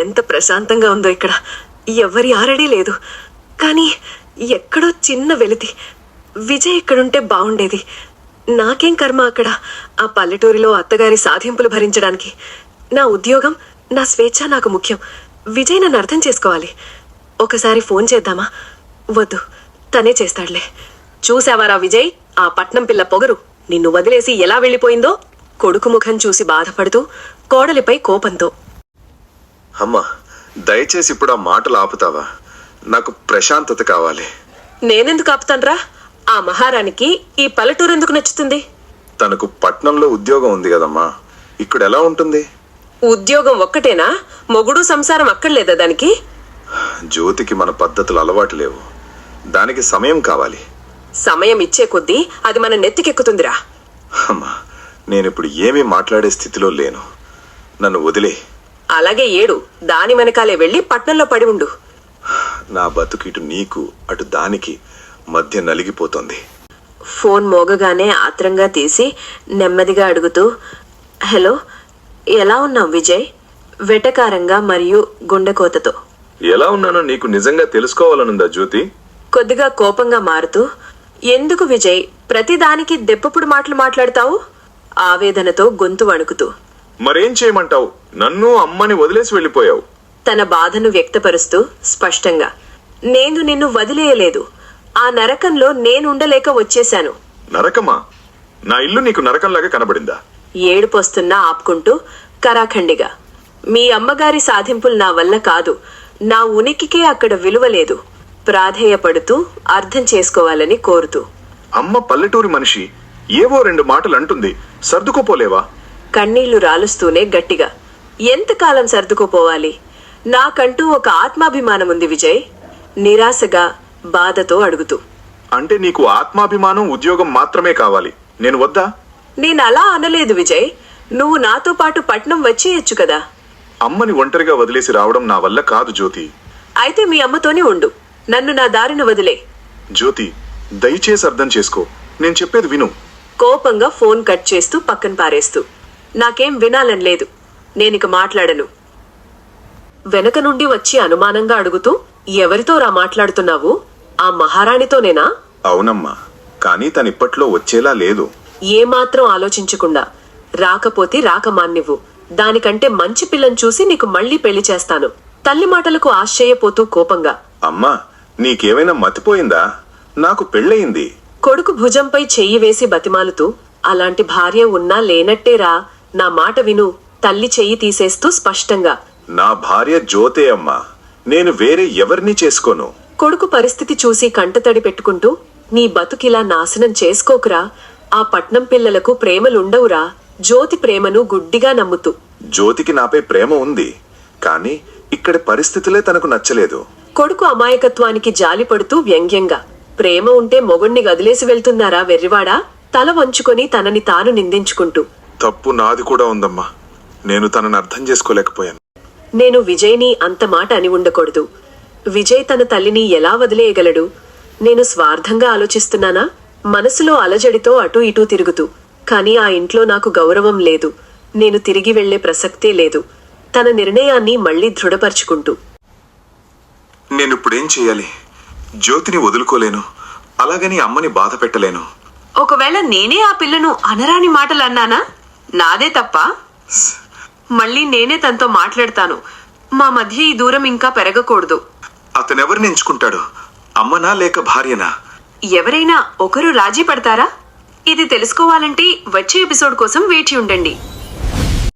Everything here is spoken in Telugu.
ఎంత ప్రశాంతంగా ఉందో ఇక్కడ. ఎవరి ఆరడీ లేదు. కానీ ఎక్కడో చిన్న వెలితి. విజయ్ ఇక్కడుంటే బాగుండేది. నాకేం కర్మ అక్కడ ఆ పల్లెటూరిలో అత్తగారి సాధింపులు భరించడానికి. నా ఉద్యోగం, నా స్వేచ్ఛ నాకు ముఖ్యం. విజయ్ నన్ను అర్థం చేసుకోవాలి. ఒకసారి ఫోన్ చేద్దామా? వద్దు, తనే చేస్తాడులే. చూసావారా విజయ్, ఆ పట్నం పిల్ల పొగరు నిన్ను వదిలేసి ఎలా వెళ్ళిపోయిందో? కొడుకు ముఖం చూసి బాధపడుతూ, కోడలిపై కోపంతో. అమ్మా, దయచేసి ఇప్పుడు ఆ మాటలు ఆపుతావా? నాకు ప్రశాంతత కావాలి. నేనెందుకు ఆపుతాన్రా? ఆ మహారాణికి ఈ పల్లెటూరు ఎందుకు నచ్చుతుంది? తనకు పట్నంలో ఉద్యోగం ఉంది కదమ్మా, ఇక్కడ ఎలా ఉంటుంది? ఉద్యోగం ఒక్కటేనా? మొగుడు సంసారం అక్కర్లేదా దానికి? జ్యోతికి మన పద్ధతులు అలవాటు లేవు. దానికి సమయం కావాలి. సమయం ఇచ్చే కొద్దీ అది మన నెత్తికెక్కుతుందిరా. అమ్మా, నేనిప్పుడు ఏమీ మాట్లాడే స్థితిలో లేను. నన్ను వదిలే. అలాగే ఏడు, దాని వెనకాలే వెళ్ళి పట్నంలో పడి ఉండు. నా బతుకు ఇటు నీకు అటు దానికి మధ్య నలిగిపోతుంది. ఫోన్ మోగగానే ఆత్రంగా తీసి నెమ్మదిగా అడుగుతూ, హలో, ఎలా ఉన్నావు విజయ్? వెటకారంగా మరియు గుండెకోతతో. ఎలా ఉన్నానో నీకు నిజంగా తెలుసుకోవాలనుందా జ్యోతి? కొద్దిగా కోపంగా మారుతూ, ఎందుకు విజయ్ ప్రతిదానికి దెప్పపుడు మాటలు మాట్లాడతావు? ఆవేదనతో గొంతు వణుకుతూ. మరేం చేయమంటావు? నన్ను అమ్మని వదిలేసి వెళ్ళిపోయావు. తన బాధను వ్యక్తపరుస్తూ స్పష్టంగా, నేను నిన్ను వదిలేయలేదు. ఆ నరకంలో నేనుండలేక వచ్చేశాను. నరకమా? నా ఇల్లు నీకు నరకంలాగా కనబడిందా? ఏడుపొస్తున్నా ఆపుకుంటూ కరాఖండిగా, మీ అమ్మగారి సాధింపులు నా వల్ల కాదు. నా ఉనికికే అక్కడ విలువ లేదు. ప్రాధేయపడుతూ అర్థం చేసుకోవాలని కోరుతూ. అమ్మ పల్లెటూరి మనిషి, ఏవో 2 మాటలు అంటుంది, సర్దుకోపోలేవా? కన్నీళ్లు రాలుస్తూనే గట్టిగా, ఎంతకాలం సర్దుకోపోవాలి? నాకంటూ ఒక ఆత్మాభిమానం ఉంది విజయ్. నిరాశగా బాధతో అడుగుతూ. అంటే నీకు ఆత్మాభిమానం, ఉద్యోగం మాత్రమే కావాలి, నేను వద్దా? నేను అలా అనలేదు విజయ్. నువ్వు నాతో పాటు పట్నం వచ్చేయచ్చు కదా. అమ్మని ఒంటరిగా వదిలేసి రావడం నా వల్ల కాదు జ్యోతి. అయితే మీ అమ్మతోనే ఉండు. నన్ను నా దారిని వదిలే. జ్యోతి, దయచేసి అర్థం చేసుకో. నేను చెప్పేది విను. కోపంగా ఫోన్ కట్ చేస్తూ పక్కన పారేస్తూ, నాకేం వినాలని లేదు, నేనిక మాట్లాడను. వెనక నుండి వచ్చి అనుమానంగా అడుగుతూ, ఎవరితో రా మాట్లాడుతున్నావు? ఆ మహారాణితోనేనా? అవునమ్మా, కానీ తనిప్పట్లో వచ్చేలా లేదు. ఏమాత్రం ఆలోచించకుండా, రాకపోతే రాకమాన్నివ్వు. దానికంటే మంచి పిల్లని చూసి నీకు మళ్లీ పెళ్లి చేస్తాను. తల్లి మాటలకు ఆశ్చర్యపోతూ కోపంగా, అమ్మా, నీకేమైనా మతిపోయిందా? నాకు పెళ్ళయింది. కొడుకు భుజంపై చెయ్యి వేసి బతిమాలుతూ, అలాంటి భార్య ఉన్నా లేనట్టేరా. నా మాట విను. తల్లి చెయ్యి తీసేస్తూ స్పష్టంగా, నా భార్య జ్యోతే అమ్మా, నేను వేరే ఎవరిని చేసుకోను. కొడుకు పరిస్థితి చూసి కంటతడి పెట్టుకుంటూ, నీ బతుకిలా నాశనం చేసుకోకురా. ఆ పట్నం పిల్లలకు ప్రేమలుండవురా. జ్యోతి ప్రేమను గుడ్డిగా నమ్ముతూ. జ్యోతికి నాపై ప్రేమ ఉంది, కానీ ఇక్కడి పరిస్థితులే తనకు నచ్చలేదు. కొడుకు అమాయకత్వానికి జాలిపడుతూ వ్యంగ్యంగా, ప్రేమ ఉంటే మొగుణ్ణి వదిలేసి వెళ్తున్నారా వెర్రివాడా? తల వంచుకొని తనని తాను నిందించుకుంటూ. తప్పు నాది కూడా ఉందమ్మా, నేను తనని అర్థం చేసుకోలేకపోయాను. నేను విజయ్ని అంత మాట అని ఉండకూడదు. విజయ్ తన తల్లిని ఎలా వదిలేయగలడు? నేను స్వార్థంగా ఆలోచిస్తున్నానా? మనసులో అలజడితో అటూ ఇటూ తిరుగుతూ, కానీ ఆ ఇంట్లో నాకు గౌరవం లేదు. నేను తిరిగి వెళ్లే ప్రసక్తే లేదు. తన నిర్ణయాన్ని మళ్లీ దృఢపరుచుకుంటూ. నేనిప్పుడేం చెయ్యాలి? జ్యోతిని వదులుకోలేను, అలాగని అమ్మని బాధ పెట్టలేను. ఒకవేళ నేనే ఆ పిల్లను అనరాని మాటలు అన్నానా? నాదే తప్ప. మళ్ళీ నేనే తనతో మాట్లాడతాను. మా మధ్య ఈ దూరం ఇంకా పెరగకూడదు. అతనెవరిని ఎంచుకుంటాడు? అమ్మనా లేక భార్యనా? ఎవరైనా ఒకరు రాజీ పడతారా? ఇది తెలుసుకోవాలంటే వచ్చే ఎపిసోడ్ కోసం వేచి ఉండండి.